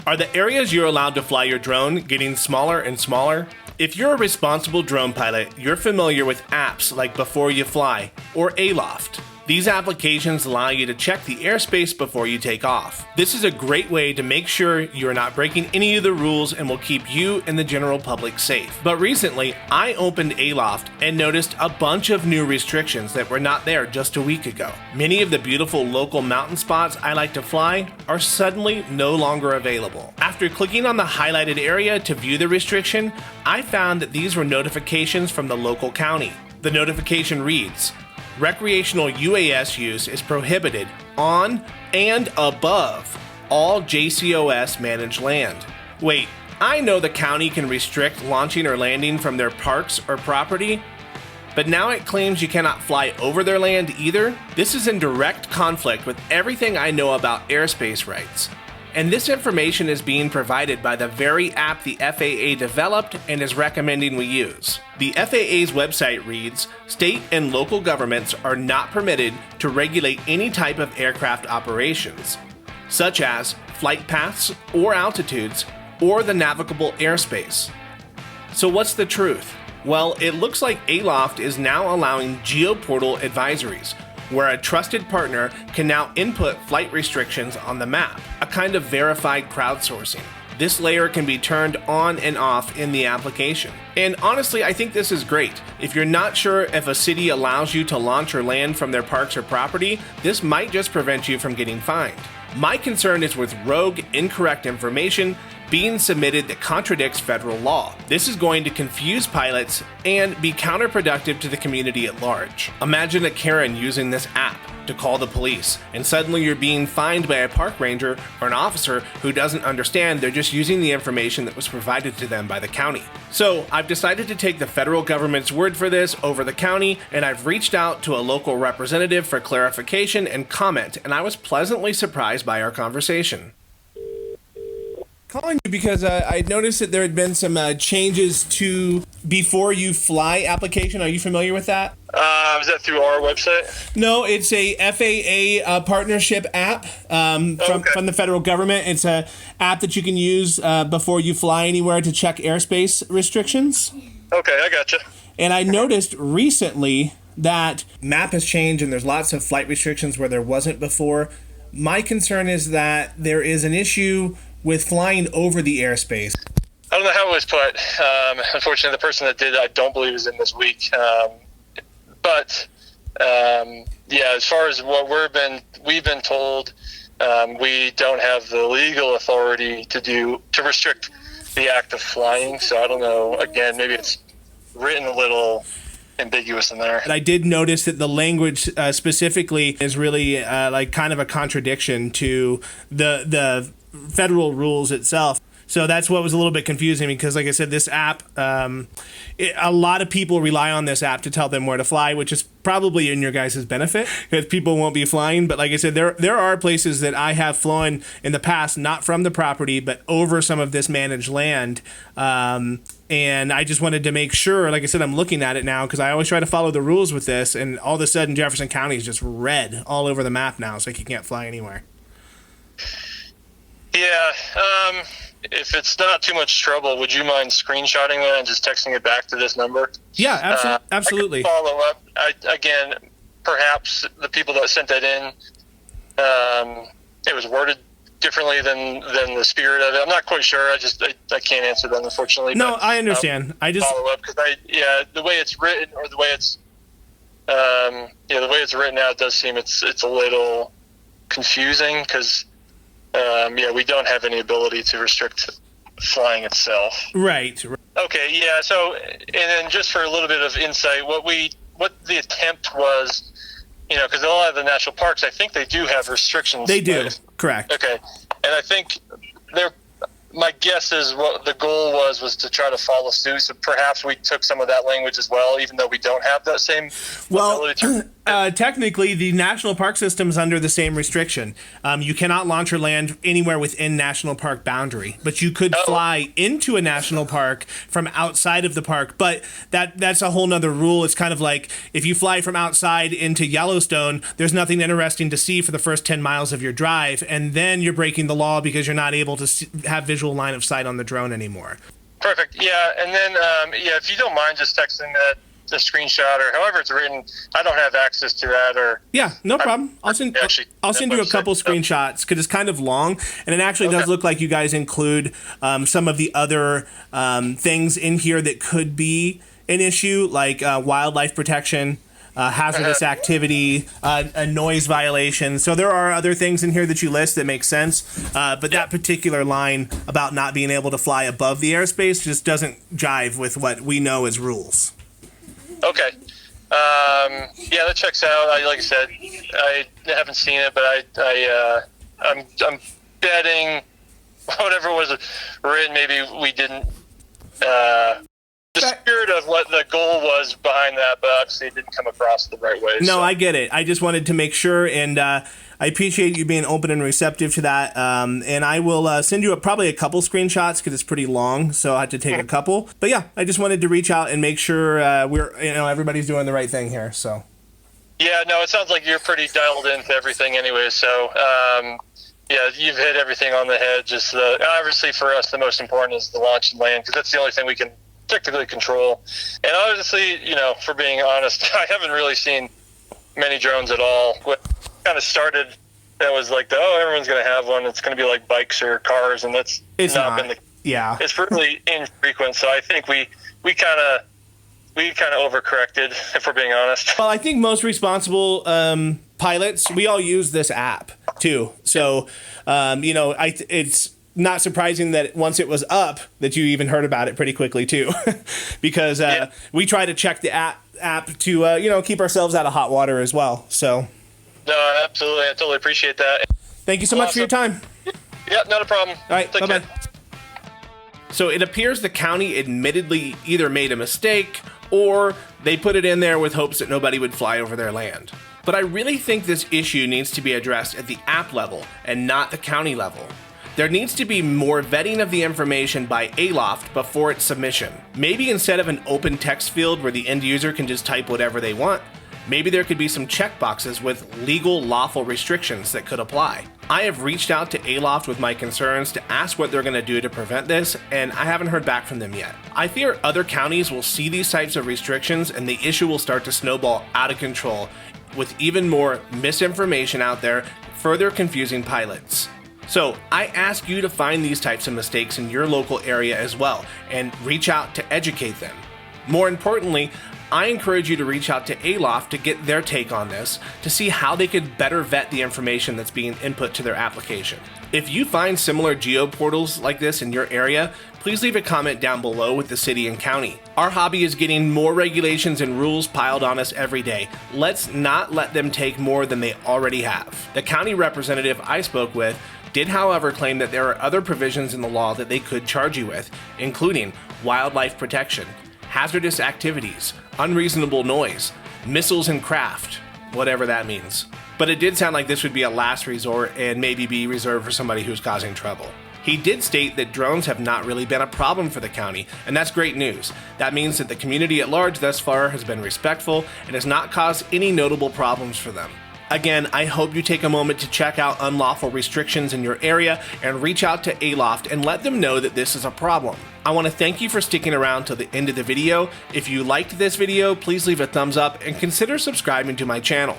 Are the areas you're allowed to fly your drone getting smaller and smaller? If you're a responsible drone pilot, you're familiar with apps like Before You Fly or Aloft. These applications allow you to check the airspace before you take off. This is a great way to make sure you're not breaking any of the rules and will keep you and the general public safe. But recently, I opened Aloft and noticed a bunch of new restrictions that were not there just a week ago. Many of the beautiful local mountain spots I like to fly are suddenly no longer available. After clicking on the highlighted area to view the restriction, I found that these were notifications from the local county. The notification reads, recreational UAS use is prohibited on and above all JCOS managed land. Wait, I know the county can restrict launching or landing from their parks or property, but now it claims you cannot fly over their land either? This is in direct conflict with everything I know about airspace rights. And this information is being provided by the very app the FAA developed and is recommending we use. The FAA's website reads, state and local governments are not permitted to regulate any type of aircraft operations, such as flight paths or altitudes or the navigable airspace. So what's the truth? Well, it looks like Aloft is now allowing Geo Portal advisories, where a trusted partner can now input flight restrictions on the map, a kind of verified crowdsourcing. This layer can be turned on and off in the application. And honestly, I think this is great. If you're not sure if a city allows you to launch or land from their parks or property, this might just prevent you from getting fined. My concern is with rogue, incorrect information being submitted that contradicts federal law. This is going to confuse pilots and be counterproductive to the community at large. Imagine a Karen using this app to call the police, and suddenly you're being fined by a park ranger or an officer who doesn't understand they're just using the information that was provided to them by the county. So I've decided to take the federal government's word for this over the county, and I've reached out to a local representative for clarification and comment, and I was pleasantly surprised by our conversation. Calling you because I noticed that there had been some changes to Before You Fly application. Are you familiar with that? Is that through our website? No, it's a FAA partnership app from the federal government. It's a app that you can use before you fly anywhere to check airspace restrictions. Okay, I gotcha. And I noticed recently that map has changed and there's lots of flight restrictions where there wasn't before. My concern is that there is an issue with flying over the airspace. I don't know how it was put. Unfortunately, the person that did it, I don't believe is in this week. But as far as what we've been told, we don't have the legal authority to restrict the act of flying. So I don't know. Again, maybe it's written a little ambiguous in there. And I did notice that the language specifically is really like kind of a contradiction to the federal rules itself. So that's what was a little bit confusing because, like I said, this app, a lot of people rely on this app to tell them where to fly, which is probably in your guys' benefit because people won't be flying. But like I said, there are places that I have flown in the past, not from the property, but over some of this managed land. And I just wanted to make sure, like I said, I'm looking at it now because I always try to follow the rules with this. And all of a sudden, Jefferson County is just red all over the map now. It's like you can't fly anywhere. Yeah, if it's not too much trouble, would you mind screenshotting that and just texting it back to this number? Yeah, absolutely. I can follow up. Again, perhaps the people that sent that in, it was worded differently than the spirit of it. I'm not quite sure. I can't answer that, unfortunately. No, but I understand. I just follow up because the way it's written or the way it's the way it's written out does seem it's a little confusing because. We don't have any ability to restrict flying itself. Right. Okay, yeah, so, and then just for a little bit of insight, what the attempt was, because a lot of the national parks, I think they do have restrictions. They do, correct. Okay, and I think my guess is what the goal was to try to follow suit, so perhaps we took some of that language as well, even though we don't have that same ability to technically, the national park system is under the same restriction. You cannot launch or land anywhere within national park boundary, but you could fly into a national park from outside of the park. But that's a whole nother rule. It's kind of like if you fly from outside into Yellowstone, there's nothing interesting to see for the first 10 miles of your drive, and then you're breaking the law because you're not able to have visual line of sight on the drone anymore. Perfect. Yeah, and then if you don't mind just texting the screenshot or however it's written, I don't have access to that. Or yeah, no problem. I'll send you a couple screenshots because it's kind of long, and it actually does look like you guys include some of the other things in here that could be an issue, like wildlife protection, hazardous activity, a noise violation. So there are other things in here that you list that make sense, but that particular line about not being able to fly above the airspace just doesn't jive with what we know as rules. Okay. Yeah, that checks out. Like I said, I haven't seen it, but I'm betting whatever was written, maybe we didn't. The spirit of what the goal was behind that, but obviously it didn't come across the right way. No, I get it. I just wanted to make sure, and I appreciate you being open and receptive to that. And I will send you probably a couple screenshots because it's pretty long, so I had to take a couple. But yeah, I just wanted to reach out and make sure everybody's doing the right thing here. So. Yeah, no, it sounds like you're pretty dialed into everything anyway. So yeah, you've hit everything on the head. Just obviously for us, the most important is the launch and land because that's the only thing we can technically control. And honestly, for being honest, I haven't really seen many drones at all. What kind of started that was like, everyone's going to have one. It's going to be like bikes or cars, and that's not been the case. Yeah. It's really infrequent. So I think we kind of overcorrected, if we're being honest. Well, I think most responsible pilots, we all use this app too. So, it's not surprising that once it was up that you even heard about it pretty quickly too, because we try to check the app to keep ourselves out of hot water as well. So no, absolutely, I totally appreciate that. Thank you so much for your time. Yeah, not a problem. All right, bye bye. So it appears the county admittedly either made a mistake or they put it in there with hopes that nobody would fly over their land. But I really think this issue needs to be addressed at the app level and not the county level. There needs to be more vetting of the information by Aloft before its submission. Maybe instead of an open text field where the end user can just type whatever they want, maybe there could be some checkboxes with legal, lawful restrictions that could apply. I have reached out to Aloft with my concerns to ask what they're going to do to prevent this, and I haven't heard back from them yet. I fear other counties will see these types of restrictions and the issue will start to snowball out of control, with even more misinformation out there, further confusing pilots. So I ask you to find these types of mistakes in your local area as well and reach out to educate them. More importantly, I encourage you to reach out to Aloft to get their take on this to see how they could better vet the information that's being input to their application. If you find similar Geo Portals like this in your area, please leave a comment down below with the city and county. Our hobby is getting more regulations and rules piled on us every day. Let's not let them take more than they already have. The county representative I spoke with did, however, claim that there are other provisions in the law that they could charge you with, including wildlife protection, hazardous activities, unreasonable noise, missiles and craft, whatever that means. But it did sound like this would be a last resort and maybe be reserved for somebody who's causing trouble. He did state that drones have not really been a problem for the county, and that's great news. That means that the community at large thus far has been respectful and has not caused any notable problems for them. Again, I hope you take a moment to check out unlawful restrictions in your area and reach out to Aloft and let them know that this is a problem. I want to thank you for sticking around till the end of the video. If you liked this video, please leave a thumbs up and consider subscribing to my channel.